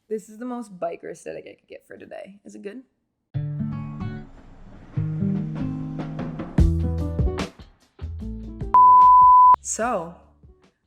This is the most biker aesthetic I could get for today. Is it good? So,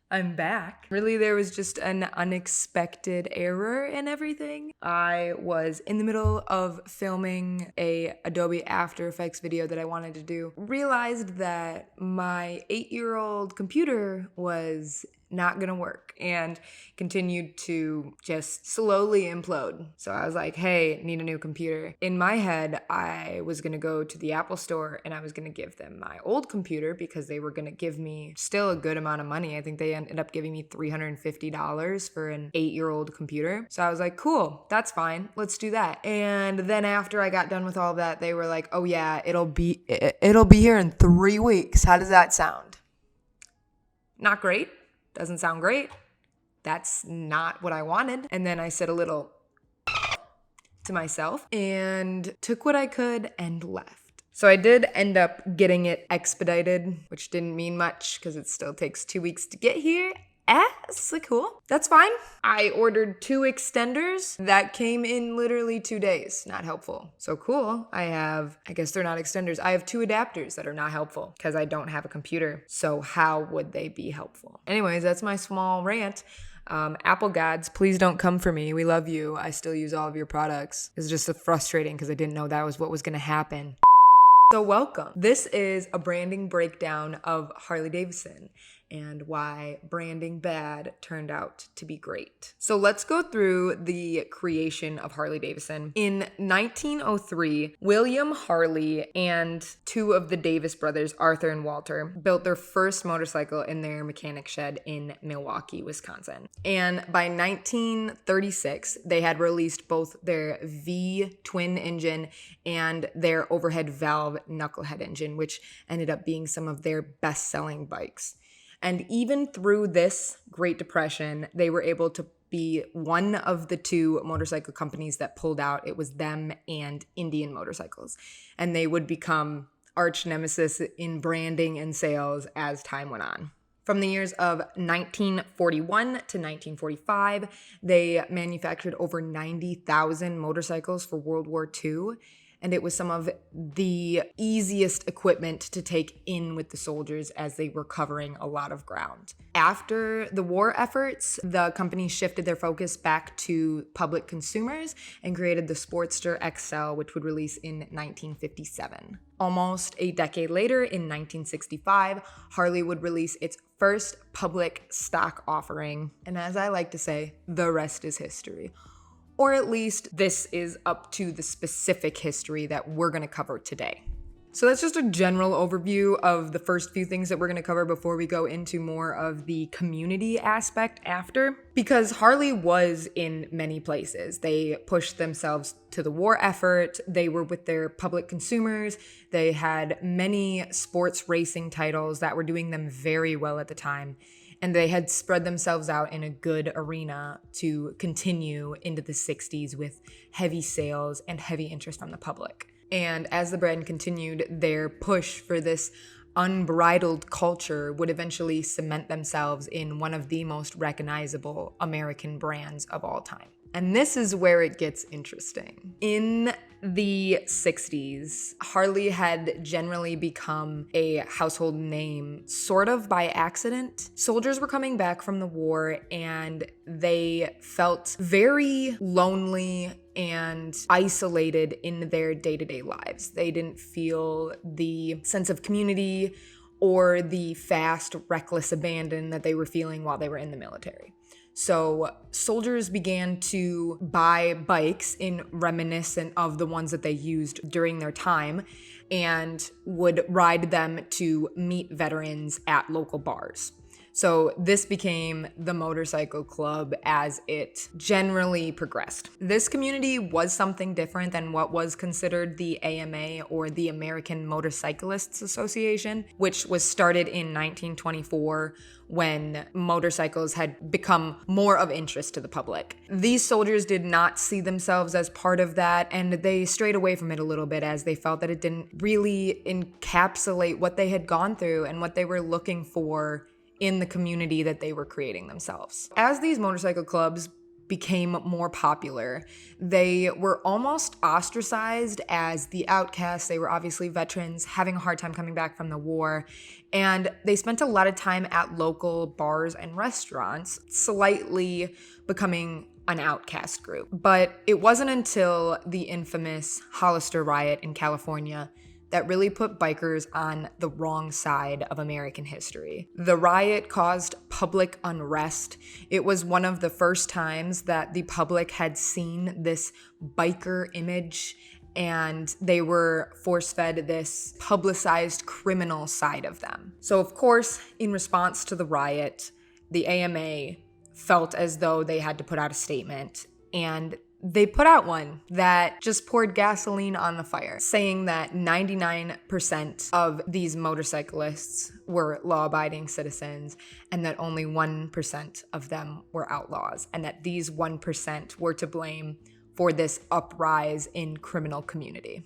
I'm back. Really, there was just an unexpected error in everything. I was in the middle of filming a Adobe After Effects video that I wanted to do. Realized that my 8-year-old computer was not gonna work and continued to just slowly implode. So I was like, hey, need a new computer. In my head, I was gonna go to the Apple store and I was gonna give them my old computer because they were gonna give me still a good amount of money. I think they ended up giving me $350 for an 8-year-old computer. So I was like, cool, that's fine. Let's do that. And then after I got done with all of that, they were like, oh yeah, it'll be here in 3 weeks. How does that sound? Not great. Doesn't sound great. That's not what I wanted. And then I said a little to myself and took what I could and left. So I did end up getting it expedited, which didn't mean much because it still takes 2 weeks to get here. So cool. That's fine. I ordered 2 extenders that came in literally 2 days. Not helpful. So cool. I guess they're not extenders. I have 2 adapters that are not helpful because I don't have a computer. So how would they be helpful? Anyways, that's my small rant. Apple gods, please don't come for me. We love you. I still use all of your products. It's just frustrating because I didn't know that was what was going to happen. So welcome. This is a branding breakdown of Harley-Davidson and why branding bad turned out to be great. So let's go through the creation of Harley-Davidson. In 1903, William Harley and 2 of the Davis brothers, Arthur and Walter, built their first motorcycle in their mechanic shed in Milwaukee, Wisconsin. And by 1936, they had released both their V twin engine and their overhead valve knucklehead engine, which ended up being some of their best-selling bikes. And even through this Great Depression, they were able to be one of the 2 motorcycle companies that pulled out. It was them and Indian Motorcycles. And they would become arch nemesis in branding and sales as time went on. From the years of 1941 to 1945, they manufactured over 90,000 motorcycles for World War II. And it was some of the easiest equipment to take in with the soldiers as they were covering a lot of ground. After the war efforts, the company shifted their focus back to public consumers and created the Sportster XL, which would release in 1957. Almost a decade later, in 1965, Harley would release its first public stock offering. And as I like to say, the rest is history. Or at least this is up to the specific history that we're going to cover today. So that's just a general overview of the first few things that we're going to cover before we go into more of the community aspect after. Because Harley was in many places. They pushed themselves to the war effort. They were with their public consumers. They had many sports racing titles that were doing them very well at the time. And they had spread themselves out in a good arena to continue into the 60s with heavy sales and heavy interest from the public. And as the brand continued, their push for this unbridled culture would eventually cement themselves in one of the most recognizable American brands of all time. And this is where it gets interesting. In the 60s, Harley had generally become a household name sort of by accident. Soldiers were coming back from the war and they felt very lonely and isolated in their day-to-day lives. They didn't feel the sense of community or the fast, reckless abandon that they were feeling while they were in the military. So soldiers began to buy bikes in reminiscent of the ones that they used during their time and would ride them to meet veterans at local bars. So this became the motorcycle club as it generally progressed. This community was something different than what was considered the AMA or the American Motorcyclists Association, which was started in 1924 when motorcycles had become more of interest to the public. These soldiers did not see themselves as part of that, and they strayed away from it a little bit as they felt that it didn't really encapsulate what they had gone through and what they were looking for in the community that they were creating themselves. As these motorcycle clubs became more popular. They were almost ostracized as the outcasts. They were obviously veterans having a hard time coming back from the war. And they spent a lot of time at local bars and restaurants, slightly becoming an outcast group. But it wasn't until the infamous Hollister riot in California that really put bikers on the wrong side of American history. The riot caused public unrest. It was one of the first times that the public had seen this biker image, and they were force-fed this publicized criminal side of them. So of course, in response to the riot, the AMA felt as though they had to put out a statement, and they put out one that just poured gasoline on the fire, saying that 99% of these motorcyclists were law-abiding citizens and that only 1% of them were outlaws, and that these 1% were to blame for this uprise in criminal community.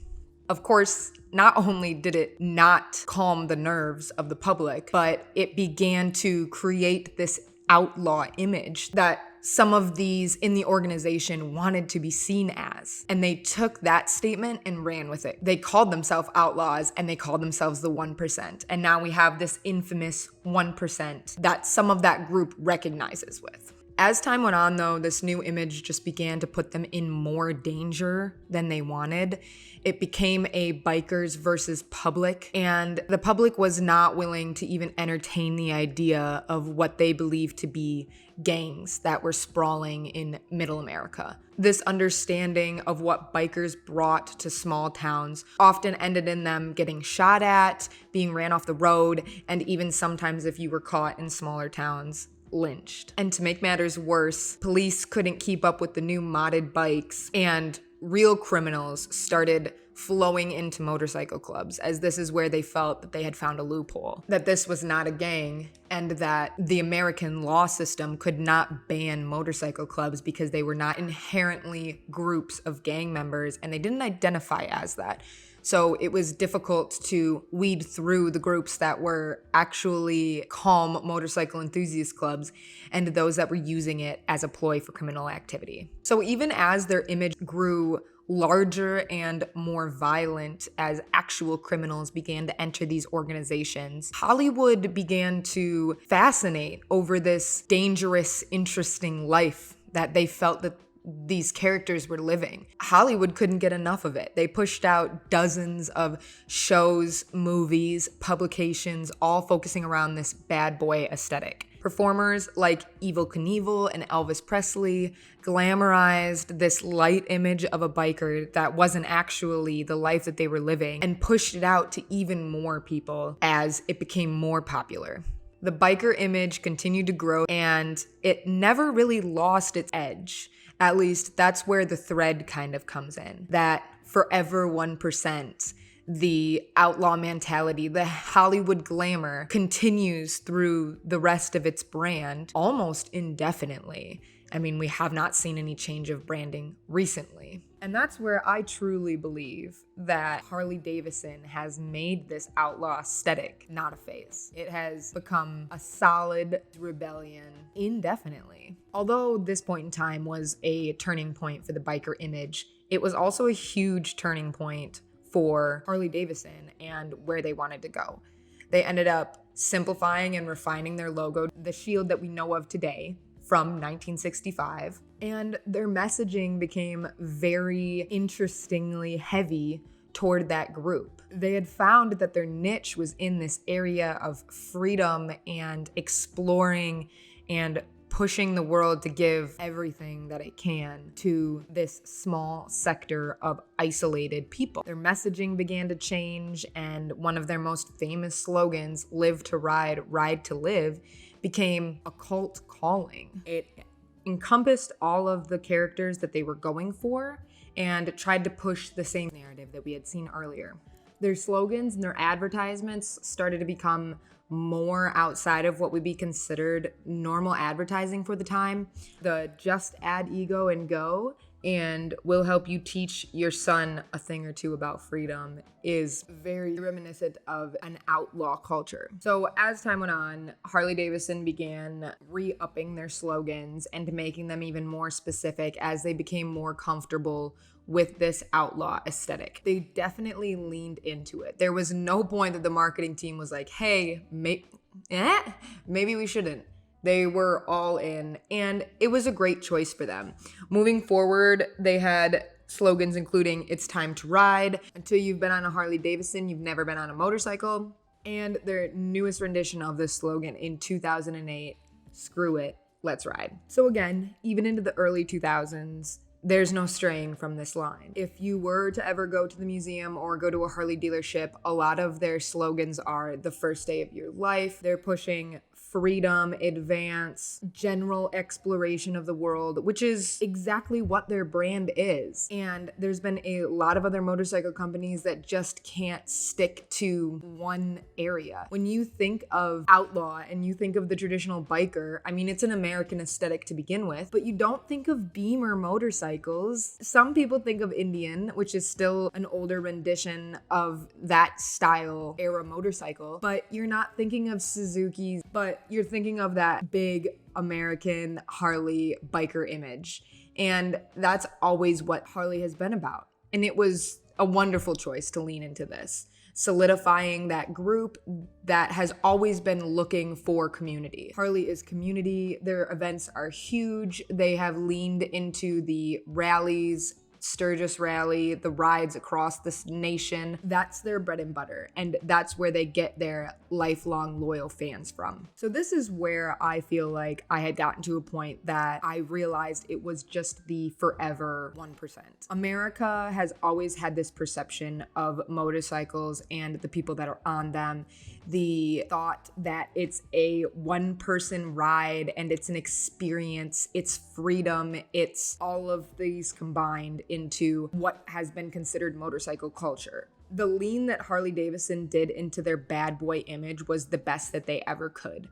Of course, not only did it not calm the nerves of the public, but it began to create this outlaw image that some of these in the organization wanted to be seen as. And they took that statement and ran with it. They called themselves outlaws and they called themselves the 1%. And now we have this infamous 1% that some of that group recognizes with. As time went on, though, this new image just began to put them in more danger than they wanted. It became a bikers versus public, and the public was not willing to even entertain the idea of what they believed to be gangs that were sprawling in Middle America. This understanding of what bikers brought to small towns often ended in them getting shot at, being ran off the road, and even sometimes, if you were caught in smaller towns, lynched. And to make matters worse, police couldn't keep up with the new modded bikes, and real criminals started flowing into motorcycle clubs, as this is where they felt that they had found a loophole, that this was not a gang, and that the American law system could not ban motorcycle clubs because they were not inherently groups of gang members, and they didn't identify as that. So it was difficult to weed through the groups that were actually calm motorcycle enthusiast clubs and those that were using it as a ploy for criminal activity. So even as their image grew larger and more violent as actual criminals began to enter these organizations, Hollywood began to fascinate over this dangerous, interesting life that they felt that these characters were living. Hollywood couldn't get enough of it. They pushed out dozens of shows, movies, publications, all focusing around this bad boy aesthetic. Performers like Evel Knievel and Elvis Presley glamorized this light image of a biker that wasn't actually the life that they were living and pushed it out to even more people as it became more popular. The biker image continued to grow, and it never really lost its edge. At least that's where the thread kind of comes in. That forever 1%, the outlaw mentality, the Hollywood glamour continues through the rest of its brand almost indefinitely. I mean, we have not seen any change of branding recently. And that's where I truly believe that Harley-Davidson has made this outlaw aesthetic not a phase. It has become a solid rebellion indefinitely. Although this point in time was a turning point for the biker image, it was also a huge turning point for Harley-Davidson and where they wanted to go. They ended up simplifying and refining their logo, the shield that we know of today, from 1965, and their messaging became very interestingly heavy toward that group. They had found that their niche was in this area of freedom and exploring and pushing the world to give everything that it can to this small sector of isolated people. Their messaging began to change, and one of their most famous slogans, "Live to ride, ride to live," became a cult calling. It encompassed all of the characters that they were going for and tried to push the same narrative that we had seen earlier. Their slogans and their advertisements started to become more outside of what would be considered normal advertising for the time. The "just add ego and go" and will help you teach your son a thing or two about freedom is very reminiscent of an outlaw culture. So as time went on, Harley-Davidson began re-upping their slogans and making them even more specific as they became more comfortable with this outlaw aesthetic. They definitely leaned into it. There was no point that the marketing team was like, hey, maybe we shouldn't. They were all in, and it was a great choice for them. Moving forward, they had slogans including "It's time to ride," "Until you've been on a Harley-Davidson, you've never been on a motorcycle," and their newest rendition of this slogan in 2008, "Screw it, let's ride." So again, even into the early 2000s, there's no straying from this line. If you were to ever go to the museum or go to a Harley dealership, a lot of their slogans are "the first day of your life." They're pushing freedom, advance, general exploration of the world, which is exactly what their brand is. And there's been a lot of other motorcycle companies that just can't stick to one area. When you think of outlaw and you think of the traditional biker, I mean, it's an American aesthetic to begin with, but you don't think of Beamer motorcycles. Some people think of Indian, which is still an older rendition of that style era motorcycle, but you're not thinking of Suzuki's, but you're thinking of that big American Harley biker image. And that's always what Harley has been about. And it was a wonderful choice to lean into this, solidifying that group that has always been looking for community. Harley is community. Their events are huge. They have leaned into the rallies, Sturgis Rally, the rides across this nation. That's their bread and butter, and that's where they get their lifelong loyal fans from. So this is where I feel like I had gotten to a point that I realized it was just the forever 1%. America has always had this perception of motorcycles and the people that are on them, the thought that it's a one-person ride and it's an experience, it's freedom, it's all of these combined into what has been considered motorcycle culture. The lean that Harley-Davidson did into their bad boy image was the best that they ever could.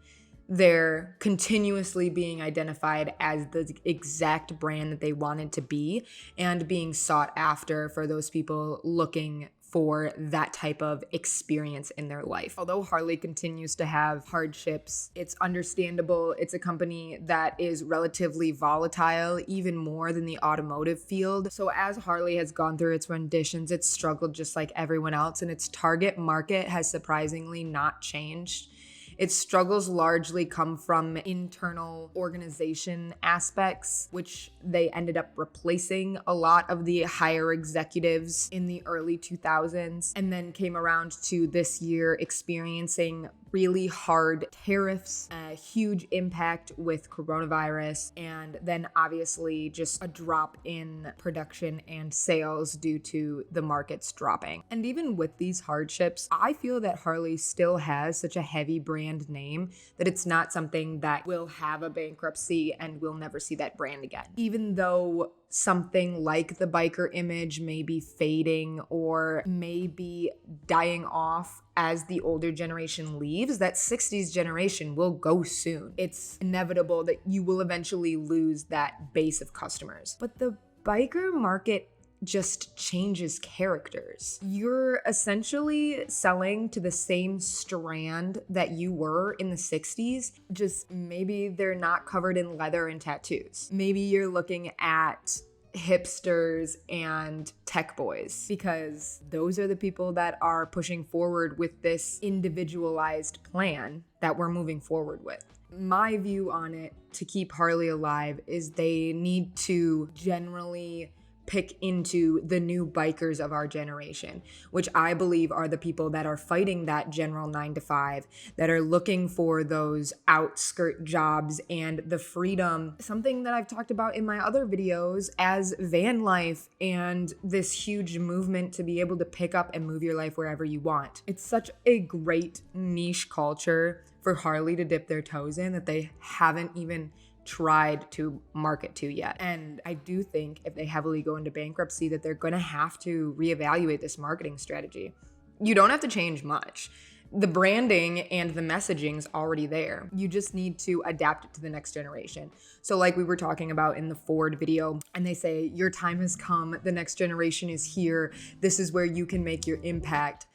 They're continuously being identified as the exact brand that they wanted to be and being sought after for those people looking for that type of experience in their life. Although Harley continues to have hardships, it's understandable. It's a company that is relatively volatile, even more than the automotive field. So as Harley has gone through its renditions, it's struggled just like everyone else, and its target market has surprisingly not changed. Its struggles largely come from internal organization aspects, which they ended up replacing a lot of the higher executives in the early 2000s, and then came around to this year experiencing really hard tariffs, a huge impact with coronavirus, and then obviously just a drop in production and sales due to the markets dropping. And even with these hardships, I feel that Harley still has such a heavy brand name that it's not something that will have a bankruptcy and we'll never see that brand again. Even though something like the biker image may be fading or may be dying off as the older generation leaves, that 60s generation will go soon. It's inevitable that you will eventually lose that base of customers. But the biker market just changes characters. You're essentially selling to the same strand that you were in the 60s, just maybe they're not covered in leather and tattoos. Maybe you're looking at hipsters and tech boys, because those are the people that are pushing forward with this individualized plan that we're moving forward with. My view on it to keep Harley alive is they need to generally pick into the new bikers of our generation, which I believe are the people that are fighting that general 9-to-5, that are looking for those outskirt jobs and the freedom, something that I've talked about in my other videos as van life and this huge movement to be able to pick up and move your life wherever you want. It's such a great niche culture for Harley to dip their toes in that they haven't even tried to market to yet. And I do think if they heavily go into bankruptcy that they're going to have to reevaluate this marketing strategy. You don't have to change much. The branding and the messaging's already there. You just need to adapt it to the next generation. So like we were talking about in the Ford video, and they say, your time has come, the next generation is here, this is where you can make your impact.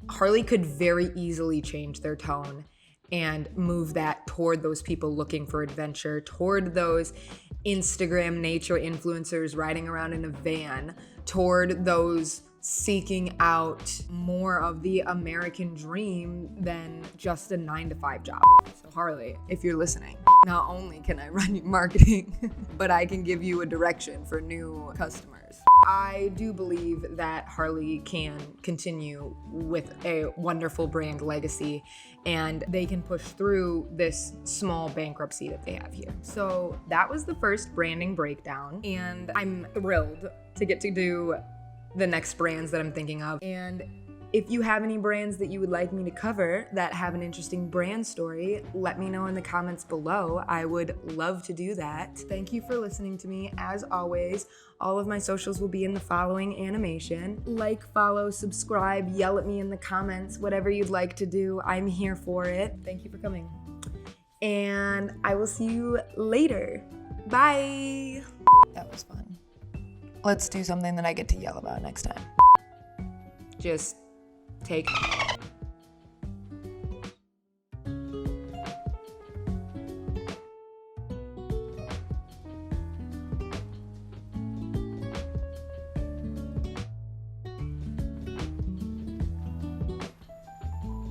Harley could very easily change their tone and move that toward those people looking for adventure, toward those Instagram nature influencers riding around in a van, toward those seeking out more of the American dream than just a 9-to-5 job. So Harley, if you're listening, not only can I run your marketing, but I can give you a direction for new customers. I do believe that Harley can continue with a wonderful brand legacy, and they can push through this small bankruptcy that they have here. So that was the first branding breakdown, and I'm thrilled to get to do the next brands that I'm thinking of. And if you have any brands that you would like me to cover that have an interesting brand story, let me know in the comments below. I would love to do that. Thank you for listening to me. As always, all of my socials will be in the following animation. Like, follow, subscribe, yell at me in the comments, whatever you'd like to do. I'm here for it. Thank you for coming. And I will see you later. Bye. That was fun. Let's do something that I get to yell about next time. Just take